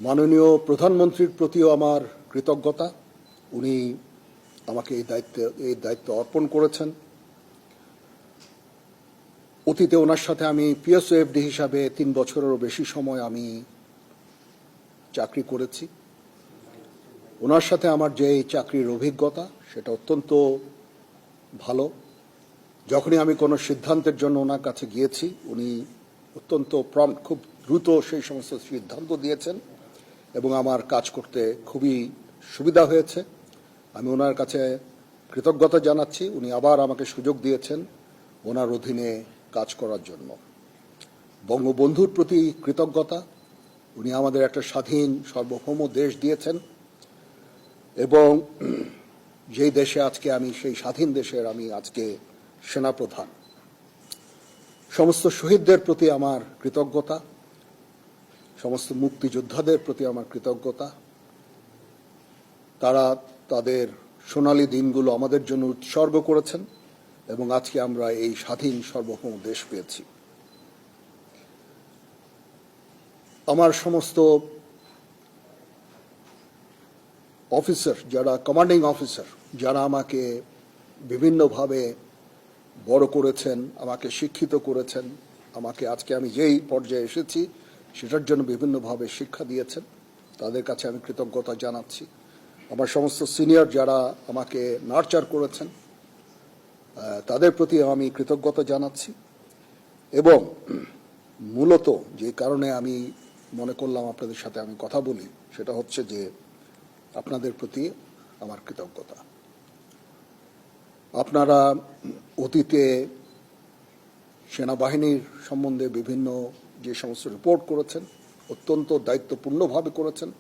মাননীয় প্রধানমন্ত্রীর প্রতিও আমার কৃতজ্ঞতা। উনি আমাকে এই দায়িত্ব অর্পণ করেছেন। অতীতে ওনার সাথে আমি পিএসওএফডি হিসাবে 3 বছরেরও বেশি সময় আমি চাকরি করেছি। ওনার সাথে আমার যে চাকরির অভিজ্ঞতা সেটা অত্যন্ত ভালো। যখনই আমি কোনো সিদ্ধান্তের জন্য ওনার কাছে গিয়েছি, উনি অত্যন্ত প্রম্প্ট, খুব দ্রুত সেই সমস্ত সিদ্ধান্ত দিয়েছেন এবং আমার কাজ করতে খুবই সুবিধা হয়েছে। আমি ওনার কাছে কৃতজ্ঞতা জানাচ্ছি। উনি আবার আমাকে সুযোগ দিয়েছেন ওনার অধীনে কাজ করার জন্য। বঙ্গবন্ধুর প্রতি কৃতজ্ঞতা। উনি আমাদের একটা স্বাধীন সার্বভৌম দেশ দিয়েছেন এবং যেই দেশে আজকে আমি, সেই স্বাধীন দেশের আমি আজকে সেনাপ্রধান। সমস্ত শহীদদের প্রতি আমার কৃতজ্ঞতা, সমস্ত মুক্তিযোদ্ধাদের প্রতি আমার কৃতজ্ঞতা। তারা তাদের সোনালী দিনগুলো আমাদের জন্য উৎসর্গ করেছেন এবং আজকে আমরা এই স্বাধীন সার্বভৌম দেশ পেয়েছি। আমার সমস্ত অফিসার, যারা কমান্ডিং অফিসার, যারা আমাকে বিভিন্নভাবে বড় করেছেন, আমাকে শিক্ষিত করেছেন, আমাকে আজকে আমি যেই পর্যায়ে এসেছি সেটার জন্য বিভিন্নভাবে শিক্ষা দিয়েছেন, তাদের কাছে আমি কৃতজ্ঞতা জানাচ্ছি। আমার সমস্ত সিনিয়র যারা আমাকে নার্চার করেছেন, তাদের প্রতি আমি কৃতজ্ঞতা জানাচ্ছি। এবং মূলত যে কারণে আমি মনে করলাম আপনাদের সাথে আমি কথা বলি, সেটা হচ্ছে যে আপনাদের প্রতি আমার কৃতজ্ঞতা। আপনারা অতীতে সেনাবাহিনীর সম্বন্ধে বিভিন্ন যে সমস্ত রিপোর্ট করেছেন, অত্যন্ত দায়িত্বপূর্ণভাবে করেছেন।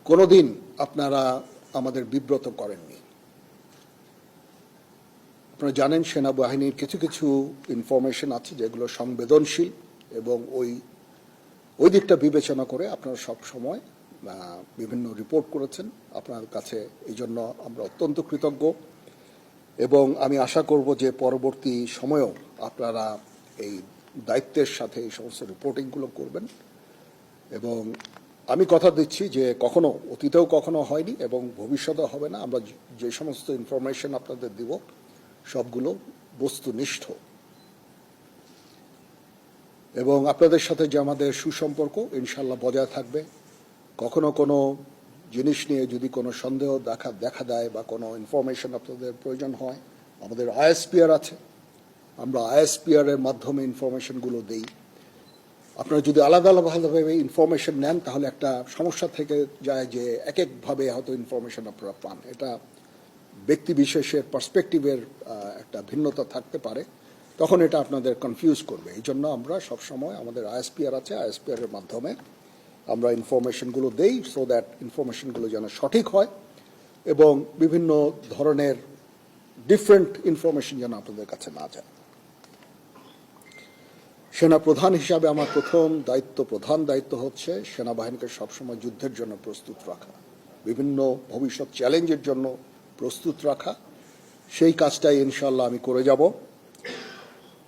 কোনোদিন আপনারা আমাদের বিব্রত করেননি। আপনারা জানেন সেনাবাহিনীর কিছু কিছু ইনফরমেশন আছে যেগুলো সংবেদনশীল এবং ওই দিকটা বিবেচনা করে আপনারা সব সময় বিভিন্ন রিপোর্ট করেছেন। আপনার কাছে এই জন্য আমরা অত্যন্ত কৃতজ্ঞ এবং আমি আশা করব যে পরবর্তী সময়েও আপনারা এই দায়িত্বের সাথে এই সমস্ত রিপোর্টিংগুলো করবেন। এবং আমি কথা দিচ্ছি যে কখনো, অতীতেও কখনো হয়নি এবং ভবিষ্যতে হবে না, আমরা যে সমস্ত ইনফরমেশন আপনাদের দিব সবগুলো বস্তুনিষ্ঠ। এবং আপনাদের সাথে যে আমাদের সুসম্পর্ক ইনশাল্লাহ বজায় থাকবে। কখনো কোনো জিনিস নিয়ে যদি কোনো সন্দেহ দেখা দেয় বা কোনো ইনফরমেশন আপনাদের প্রয়োজন হয়, আমাদের আইএসপিআর আছে, আমরা আইএসপিআর এর মাধ্যমে ইনফরমেশনগুলো দিই। আপনারা যদি আলাদা আলাদাভাবে ইনফরমেশন নেন তাহলে একটা সমস্যা থেকে যায় যে এক একভাবে হয়তো ইনফরমেশন আপনারা পান। এটা ব্যক্তি বিশেষের পার্সপেক্টিভের একটা ভিন্নতা থাকতে পারে, তখন এটা আপনাদের কনফিউজ করবে। এই জন্য আমরা সবসময় আমাদের আইএসপিআর আছে, আইএসপিআর এর মাধ্যমে আমরা ইনফরমেশনগুলো দেই, সো দ্যাট ইনফরমেশনগুলো যেন সঠিক হয় এবং বিভিন্ন ধরনের ডিফারেন্ট ইনফরমেশন যেন আপনাদের কাছে না যায়। সেনা প্রধান হিসাবে আমার প্রধান দায়িত্ব হচ্ছে সেনাবাহিনীকে সবসময় যুদ্ধের জন্য প্রস্তুত রাখা, বিভিন্ন ভবিষ্যৎ চ্যালেঞ্জের জন্য প্রস্তুত রাখা। সেই কাজটাই ইনশাল্লাহ আমি করে যাব।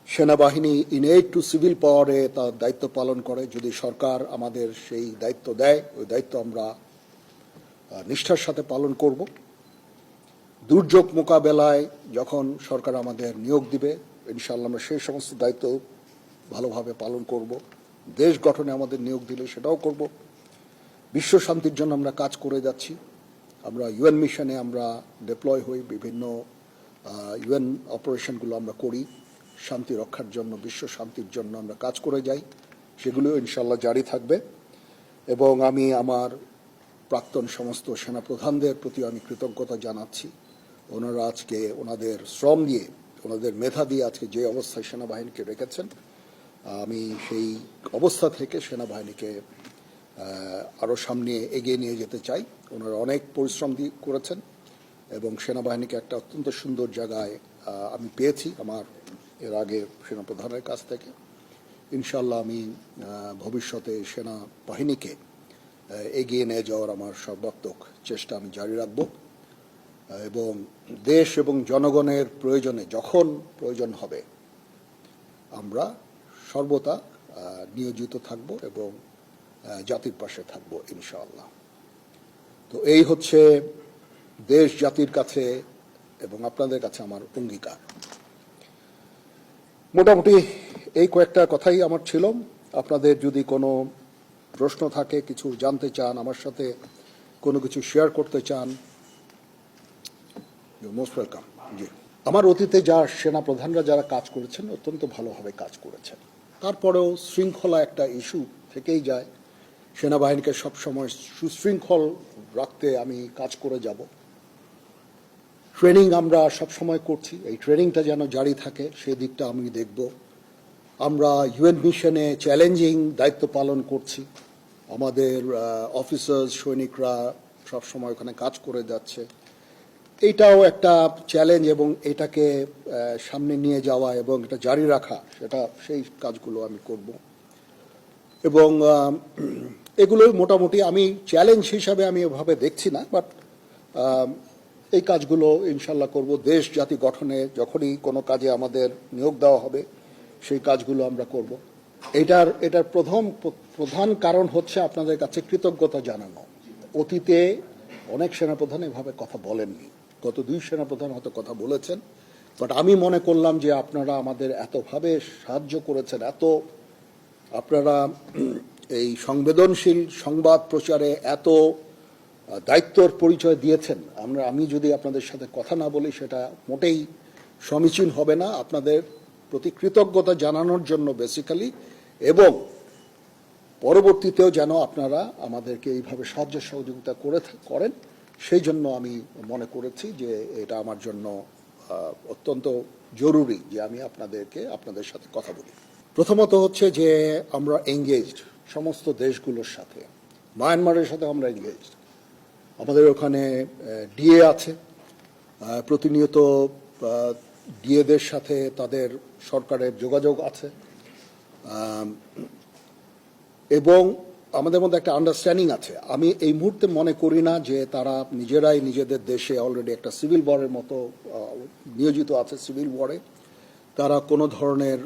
সেনাবাহিনী ইনএড টু সিভিল পাওয়ারে তার দায়িত্ব পালন করে। যদি সরকার আমাদের সেই দায়িত্ব দেয়, ওই দায়িত্ব আমরা নিষ্ঠার সাথে পালন করব। দুর্যোগ মোকাবেলায় যখন সরকার আমাদের নিয়োগ দিবে, ইনশাল্লাহ আমরা সেই সমস্ত দায়িত্ব ভালোভাবে পালন করব। দেশ গঠনে আমাদের নিয়োগ দিলে সেটাও করব। বিশ্ব শান্তির জন্য আমরা কাজ করে যাচ্ছি। আমরা ইউএন মিশনে আমরা ডিপ্লয় হই, বিভিন্ন ইউএন অপারেশনগুলো আমরা করি, শান্তি রক্ষার জন্য, বিশ্ব শান্তির জন্য আমরা কাজ করে যাই। সেগুলো ইনশাল্লাহ জারি থাকবে। এবং আমি আমার প্রাক্তন সমস্ত সেনাপ্রধানদের প্রতি আমি কৃতজ্ঞতা জানাচ্ছি। ওনারা আজকে ওনাদের শ্রম দিয়ে, ওনাদের মেধা দিয়ে আজকে যে অবস্থায় সেনাবাহিনীকে রেখেছেন, আমি সেই অবস্থা থেকে সেনাবাহিনীকে আরও সামনে এগিয়ে নিয়ে যেতে চাই। ওনারা অনেক পরিশ্রম করেছেন এবং সেনাবাহিনীকে একটা অত্যন্ত সুন্দর জায়গায় আমি পেয়েছি আমার এর আগে সেনাপ্রধানের কাছ থেকে। ইনশাল্লাহ আমি ভবিষ্যতে সেনাবাহিনীকে এগিয়ে নিয়ে যাওয়ার আমার সর্বাত্মক চেষ্টা আমি জারি রাখব এবং দেশ এবং জনগণের প্রয়োজনে যখন প্রয়োজন হবে আমরা সর্বদা নিয়োজিত থাকব এবং জাতির পাশে থাকব ইনশাআল্লাহ। তো এই হচ্ছে দেশ জাতির কাছে এবং আপনাদের কাছে আমার অঙ্গীকার। মোটামুটি এই কয়েকটা কথাই আমার ছিল। আপনাদের যদি কোনো প্রশ্ন থাকে, কিছু জানতে চান, আমার সাথে কোনো কিছু শেয়ার করতে চান, ইউ মোস্ট ওয়েলকাম। জি, আমার অতীতে যা সেনাপ্রধানরা যারা কাজ করেছেন অত্যন্ত ভালোভাবে কাজ করেছেন। তারপরেও শৃঙ্খলা একটা ইস্যু থেকেই যায়। সেনাবাহিনীকে সবসময় সুশৃঙ্খল রাখতে আমি কাজ করে যাব। ট্রেনিং আমরা সবসময় করছি, এই ট্রেনিংটা যেন জারি থাকে সেই দিকটা আমি দেখব। আমরা ইউএন মিশনে চ্যালেঞ্জিং দায়িত্ব পালন করছি। আমাদের অফিসার্স সৈনিকরা সবসময় ওখানে কাজ করে যাচ্ছে। এইটাও একটা চ্যালেঞ্জ এবং এটাকে সামনে নিয়ে যাওয়া এবং এটা জারি রাখা, সেই কাজগুলো আমি করব। এবং এগুলো মোটামুটি আমি চ্যালেঞ্জ হিসাবে আমি এভাবে দেখছি না, বাট এই কাজগুলো ইনশাল্লাহ করব। দেশ জাতি গঠনে যখনই কোনো কাজে আমাদের নিয়োগ দেওয়া হবে সেই কাজগুলো আমরা করব। এটার প্রধান কারণ হচ্ছে আপনাদের কাছে কৃতজ্ঞতা জানানো। অতীতে অনেক সেনাপ্রধান এভাবে কথা বলেননি, গত 2 সেনাপ্রধান হয়তো কথা বলেছেন, বাট আমি মনে করলাম যে আপনারা আমাদের এতভাবে সাহায্য করেছেন, আপনারা এই সংবেদনশীল সংবাদ প্রচারে এত দায়িত্বর পরিচয় দিয়েছেন। আমি যদি আপনাদের সাথে কথা না বলি সেটা মোটেই সমীচীন হবে না। আপনাদের প্রতি কৃতজ্ঞতা জানানোর জন্য বেসিক্যালি, এবং পরবর্তীতেও যেন আপনারা আমাদেরকে এইভাবে সাহায্য সহযোগিতা করেন, সেই জন্য আমি মনে করেছি যে এটা আমার জন্য অত্যন্ত জরুরি যে আমি আপনাদের সাথে কথা বলি। প্রথমত হচ্ছে যে আমরা এঙ্গেজড সমস্ত দেশগুলোর সাথে। মায়ানমারের সাথে আমরা এঙ্গেজড। আমাদের ওখানে ডিএ আছে, প্রতিনিয়ত ডিএদের সাথে তাদের সরকারের যোগাযোগ আছে, এবং আমাদের মধ্যে একটা আন্ডারস্ট্যান্ডিং আছে। আমি এই মুহূর্তে মনে করি না যে তারা নিজেরাই নিজেদের দেশে অলরেডি একটা সিভিল ওয়ারের মতো নিয়োজিত আছে। সিভিল ওয়ারে তারা কোনো ধরনের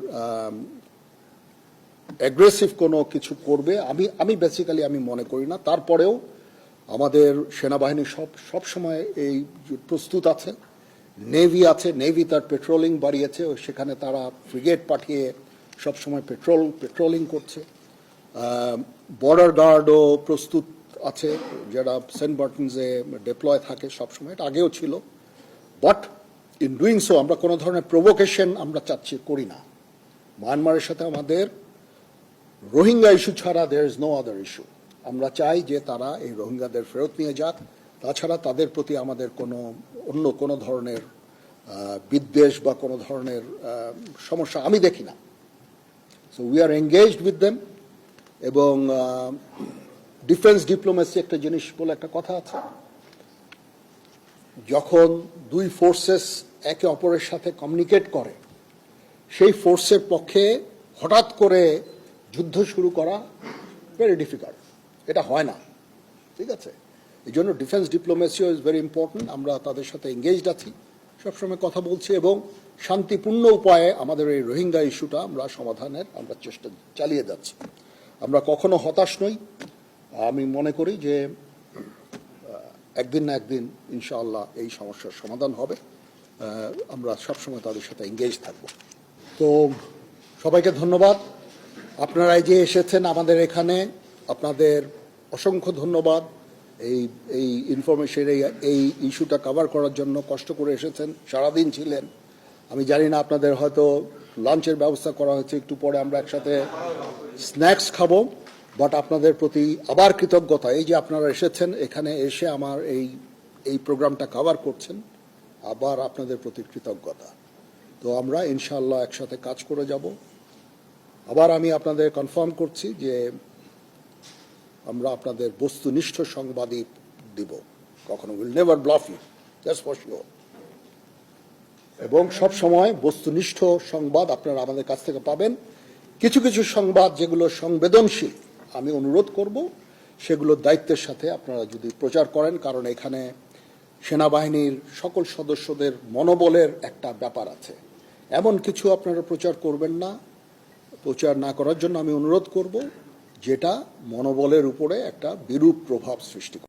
অ্যাগ্রেসিভ কোনো কিছু করবে আমি বেসিক্যালি আমি মনে করি না। তারপরেও আমাদের সেনাবাহিনী সব সময় এই প্রস্তুত আছে। নেভি আছে, নেভি তার পেট্রোলিং বাড়িয়েছে, সেখানে তারা ফ্রিগেট পাঠিয়ে সবসময় পেট্রোলিং করছে। বর্ডার গার্ডও প্রস্তুত আছে, যারা সেন্ট মার্টিনসে ডিপ্লয় থাকে সবসময়, এটা আগেও ছিল। বাট ইন ডুইং সো আমরা কোনো ধরনের প্রভোকেশন আমরা করি না। মায়ানমারের সাথে আমাদের রোহিঙ্গা ইস্যু ছাড়া there is no other issue. আমরা চাই যে তারা এই রোহিঙ্গাদের ফেরত নিয়ে যাক। তাছাড়া তাদের প্রতি আমাদের অন্য কোনো ধরনের বিদ্বেষ বা কোনো ধরনের সমস্যা আমি দেখি না। So we are engaged with them. এবং ডিফেন্স ডিপ্লোমেসি একটা জিনিস বলে একটা কথা আছে, যখন 2 ফোর্সেস একে অপরের সাথে কমিউনিকেট করে, সেই ফোর্সের পক্ষে হঠাৎ করে যুদ্ধ শুরু করা ভেরি ডিফিকাল্ট, এটা হয় না। ঠিক আছে, এই জন্য ডিফেন্স ডিপ্লোমেসিও ইজ ভেরি ইম্পর্টেন্ট। আমরা তাদের সাথে এঙ্গেজড আছি, সবসময় কথা বলছি, এবং শান্তিপূর্ণ উপায়ে আমাদের এই রোহিঙ্গা ইস্যুটা আমরা সমাধানের চেষ্টা চালিয়ে যাচ্ছি। আমরা কখনো হতাশ নই। আমি মনে করি যে একদিন না একদিন ইনশাআল্লাহ এই সমস্যার সমাধান হবে। আমরা সবসময় তাদের সাথে এঙ্গেজ থাকব। তো সবাইকে ধন্যবাদ। আপনারা যে এসেছেন আমাদের এখানে, আপনাদের অসংখ্য ধন্যবাদ। এই ইনফরমেশন, এই ইস্যুটা কভার করার জন্য কষ্ট করে এসেছেন, সারাদিন ছিলেন। আমি জানি না, আপনাদের হয়তো লাঞ্চের ব্যবস্থা করা হয়েছে, একটু পরে আমরা একসাথে স্ন্যাক্স খাবো। বাট আপনাদের প্রতি আবার কৃতজ্ঞতা, এই যে আপনারা এসেছেন, এখানে এসে আমার এই প্রোগ্রামটা কভার করছেন, আবার আপনাদের প্রতি কৃতজ্ঞতা। তো আমরা ইনশাআল্লাহ একসাথে কাজ করে যাব। আবার আমি আপনাদের কনফার্ম করছি যে আমরা আপনাদের বস্তুনিষ্ঠ সংবাদই দিব, কখনো will never bluff you, that's for sure. এবং সব সময় বস্তুনিষ্ঠ সংবাদ আপনারা আমাদের কাছ থেকে পাবেন। কিছু কিছু সংবাদ যেগুলো সংবেদনশীল, আমি অনুরোধ করব সেগুলো দায়িত্বের সাথে আপনারা যদি প্রচার করেন, কারণ এখানে সেনাবাহিনীর সকল সদস্যদের মনোবলের একটা ব্যাপার আছে। এমন কিছু আপনারা প্রচার করবেন না, প্রচার না করার জন্য আমি অনুরোধ করব। যেটা মনোবলের উপরে একটা বিরূপ প্রভাব সৃষ্টি করে।